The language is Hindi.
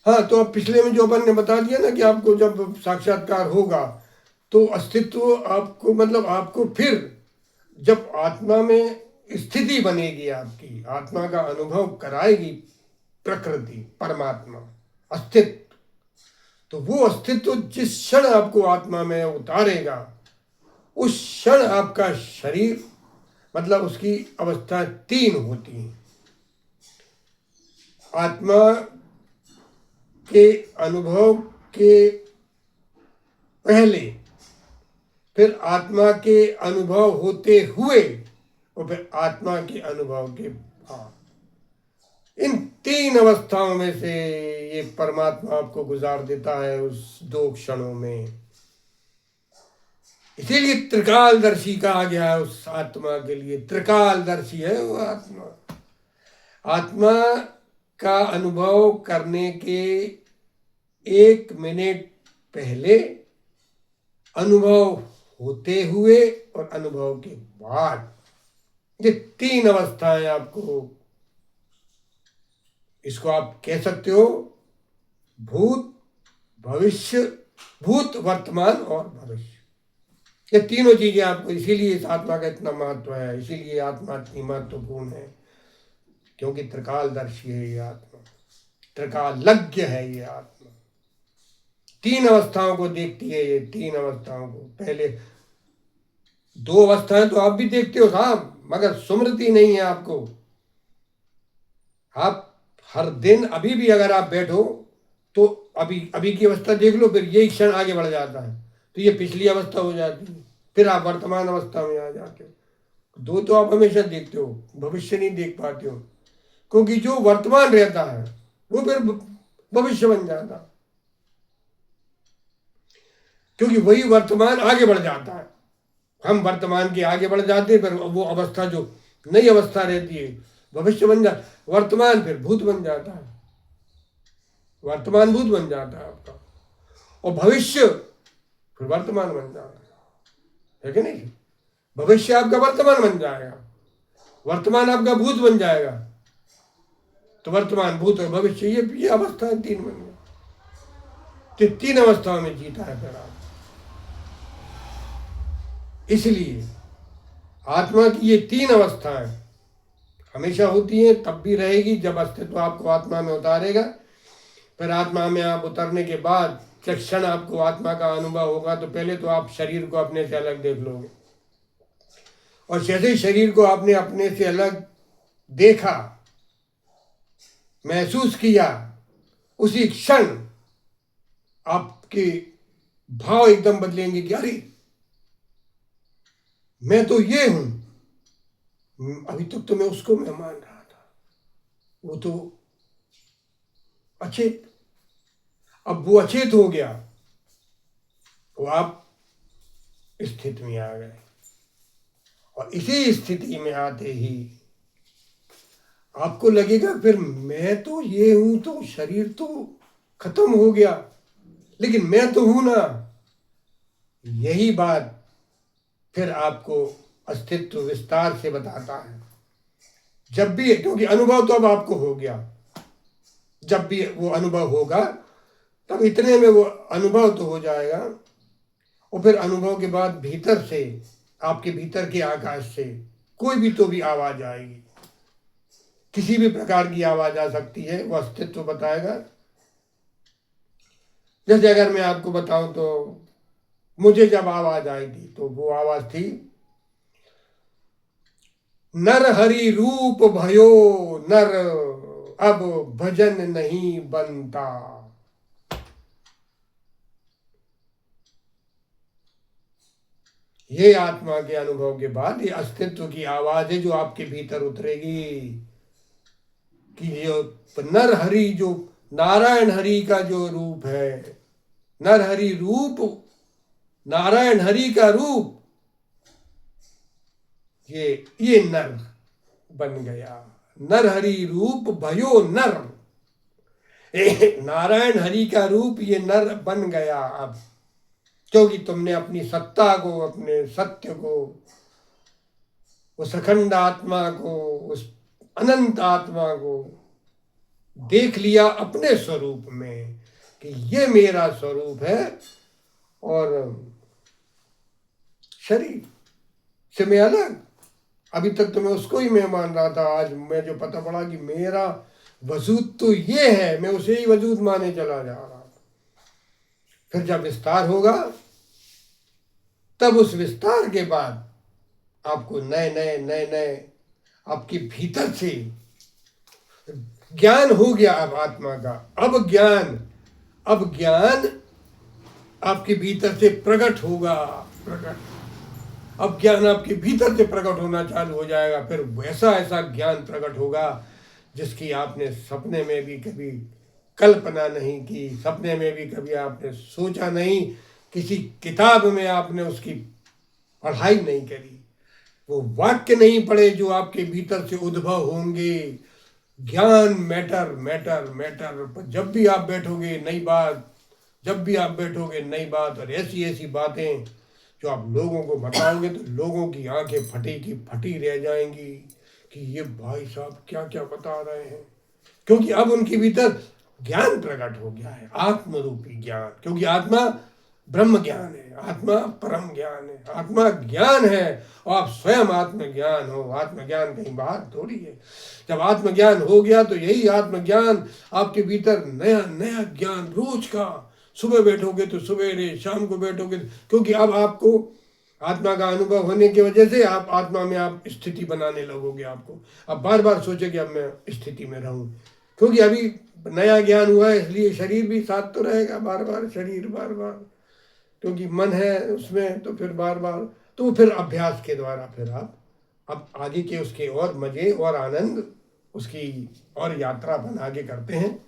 हाँ, तो अब पिछले में जो अपन ने बता दिया ना कि आपको जब साक्षात्कार होगा तो अस्तित्व आपको, मतलब आपको फिर जब आत्मा में स्थिति बनेगी, आपकी आत्मा का अनुभव कराएगी प्रकृति, परमात्मा, अस्तित्व, तो वो अस्तित्व जिस क्षण आपको आत्मा में उतारेगा उस क्षण आपका शरीर, मतलब उसकी अवस्था तीन होती हैं। आत्मा के अनुभव के पहले, फिर आत्मा के अनुभव होते हुए और फिर आत्मा के अनुभव के बाद, इन तीन अवस्थाओं में से ये परमात्मा आपको गुजार देता है उस दो क्षणों में। इसीलिए त्रिकालदर्शी कहा गया है उस आत्मा के लिए। त्रिकालदर्शी है वो आत्मा। आत्मा का अनुभव करने के 1 मिनट पहले, अनुभव होते हुए और अनुभव के बाद, ये तीन अवस्थाएं आपको, इसको आप कह सकते हो भूत, भविष्य, भूत, वर्तमान और भविष्य। ये तीनों चीजें आपको, इसीलिए इस आत्मा का इतना महत्व है, इसीलिए आत्मा इतनी महत्वपूर्ण है, क्योंकि त्रिकालदर्शी है ये आत्मा, त्रिकालज्ञ है ये आत्मा। तीन अवस्थाओं को देखती है ये, तीन अवस्थाओं को। पहले दो अवस्थाएं तो आप भी देखते हो साहब, मगर स्मृति नहीं है आपको। आप हर दिन अभी भी अगर आप बैठो तो अभी अभी की अवस्था देख लो, फिर यही क्षण आगे बढ़ जाता है तो ये पिछली अवस्था हो जाती है, फिर आप वर्तमान अवस्था में आ जाते हो। दो तो आप हमेशा देखते हो, भविष्य नहीं देख पाते हो, क्योंकि जो वर्तमान रहता है वो फिर भविष्य बन जाता, क्योंकि वही वर्तमान आगे बढ़ जाता है। हम वर्तमान के आगे बढ़ जाते हैं, फिर वो अवस्था जो नई अवस्था रहती है भविष्य बन जाता, वर्तमान फिर भूत बन जाता है, वर्तमान भूत बन जाता है आपका, और भविष्य फिर वर्तमान बन जाता है कि नहीं? भविष्य आपका वर्तमान बन जाएगा, वर्तमान आपका भूत बन जाएगा, तो वर्तमान, भूत और भविष्य, ये अवस्था है, तीन बन गए। तो तीन अवस्थाओं में जीता है फिर आप। इसलिए आत्मा की ये तीन अवस्थाएं हमेशा होती हैं, तब भी रहेगी जब अस्तित्व आपको आत्मा में उतारेगा। फिर आत्मा में आप उतरने के बाद जिस क्षण आपको आत्मा का अनुभव होगा तो पहले तो आप शरीर को अपने से अलग देख लोगे, और जैसे ही शरीर को आपने अपने से अलग देखा, महसूस किया, उसी क्षण आपके भाव एकदम बदलेंगे कि अरे मैं तो ये हूं, अभी तक तो मैं उसको मैं मान रहा था, वो तो अचेत, अब वो अचेत हो गया, तो आप स्थिति में आ गए। और इसी स्थिति में आते ही आपको लगेगा फिर मैं तो ये हूं, तो शरीर तो खत्म हो गया, लेकिन मैं तो हूं ना। यही बात फिर आपको अस्तित्व विस्तार से बताता है। जब भी, क्योंकि अनुभव तो अब आपको हो गया, जब भी वो अनुभव होगा तब इतने में वो अनुभव तो हो जाएगा, और फिर अनुभव के बाद भीतर से, आपके भीतर के आकाश से कोई भी तो भी आवाज आएगी, किसी भी प्रकार की आवाज आ सकती है, वो अस्तित्व बताएगा। जैसे अगर मैं आपको बताऊं तो मुझे जब आवाज आई थी तो वो आवाज थी, नर हरि रूप भयो नर, अब भजन नहीं बनता। ये आत्मा के अनुभव के बाद ये अस्तित्व की आवाज है जो आपके भीतर उतरेगी कि ये नर हरि, जो नारायण हरि का जो रूप है, नर हरि रूप, नारायण हरि का रूप, ये नर बन गया। नर हरि रूप भयो नर, नारायण हरि का रूप ये नर बन गया अब, क्योंकि तुमने अपनी सत्ता को, अपने सत्य को, उस अखंड आत्मा को, उस अनंत आत्मा को देख लिया अपने स्वरूप में कि ये मेरा स्वरूप है और शरीर से मैं अलग। अभी तक तो मैं उसको ही मैं मान रहा था, आज मैं जो पता पड़ा कि मेरा वजूद तो ये है, मैं उसे ही वजूद माने चला जा रहा था। फिर जब विस्तार होगा तब उस विस्तार के बाद आपको नए नए नए नए आपके भीतर से ज्ञान हो गया। अब आत्मा का अब ज्ञान आपके भीतर से प्रकट होगा। अब ज्ञान आपके भीतर से प्रकट होना चालू हो जाएगा। फिर वैसा ऐसा ज्ञान प्रकट होगा जिसकी आपने सपने में भी कभी कल्पना नहीं की, सपने में भी कभी आपने सोचा नहीं, किसी किताब में आपने उसकी पढ़ाई नहीं करी, वो वाक्य नहीं पढ़े जो आपके भीतर से उद्भव होंगे। ज्ञान मैटर मैटर मैटर। जब भी आप बैठोगे नई बात, जब भी आप बैठोगे नई बात, और ऐसी ऐसी बातें जो आप लोगों को बताओगे तो लोगों की आंखें फटी की फटी रह जाएंगी कि ये भाई साहब क्या क्या बता रहे हैं। क्योंकि अब उनके भीतर ज्ञान प्रकट हो गया है, आत्मरूपी ज्ञान। क्योंकि आत्मा ब्रह्म ज्ञान है, आत्मा परम ज्ञान है, आत्मा ज्ञान है और आप स्वयं आत्मज्ञान हो। आत्मज्ञान कहीं बाहर थोड़ी है। जब आत्मज्ञान हो गया तो यही आत्मज्ञान आपके भीतर नया नया ज्ञान रोज का, सुबह बैठोगे तो सवेरे, शाम को बैठोगे, क्योंकि अब आपको आत्मा का अनुभव होने की वजह से आप आत्मा में आप स्थिति बनाने लगोगे। आपको अब बार बार सोचे कि अब मैं स्थिति में रहूं, क्योंकि अभी नया ज्ञान हुआ है, इसलिए शरीर भी साथ तो रहेगा, बार बार शरीर, बार बार, क्योंकि मन है उसमें, तो फिर बार बार, तो फिर अभ्यास के द्वारा फिर आप अब आगे के उसके और मजे और आनंद, उसकी और यात्रा अपन आगे करते हैं।